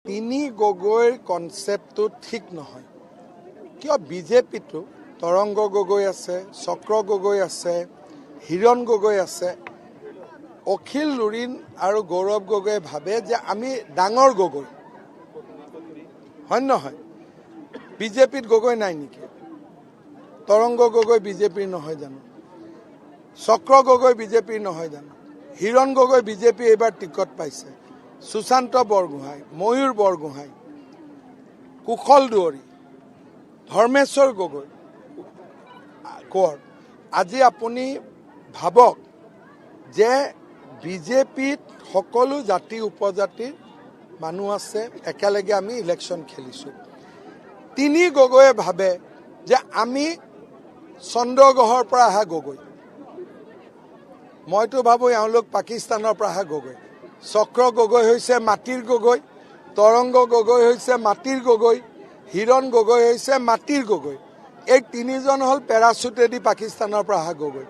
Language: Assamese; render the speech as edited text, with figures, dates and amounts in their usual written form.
তিনি গগৈৰ কনচেপ্টটো ঠিক নহয় কিয় বিজেপিটো তৰংগ গগৈ আছে চক্ৰ গগৈ আছে হিৰণ গগৈ আছে অখিল লুৰিণ আৰু গৌৰৱ গগৈয়ে ভাবে যে আমি ডাঙৰ গগৈ হয় নহয় বিজেপিত গগৈ নাই নেকি তৰংগ গগৈ বিজেপিৰ নহয় জানো চক্ৰ গগৈ বিজেপিৰ নহয় জানো হিৰণ গগৈ বিজেপি এইবাৰ টিকট পাইছে সুশান্ত বৰগোহাঁই ময়ূৰ বৰগোহাঁই কুশল দুৱৰী ধৰ্মেশ্বৰ গগৈ কোঁৱৰ আজি আপুনি ভাবক যে বিজেপিত সকলো জাতি উপজাতিৰ মানুহ আছে একেলগে আমি ইলেকশ্যন খেলিছোঁ তিনি গগৈয়ে ভাবে যে আমি চন্দ্ৰগ্ৰহৰ পৰা অহা গগৈ মইতো ভাবোঁ এওঁলোক পাকিস্তানৰ পৰা অহা গগৈ চক্ৰ গগৈ হৈছে মাটিৰ গগৈ তৰংগ গগৈ হৈছে মাটিৰ গগৈ হিৰণ গগৈ হৈছে মাটিৰ গগৈ এই তিনিজন হ'ল পেৰাচুটেদি পাকিস্তানৰ পৰা অহা গগৈ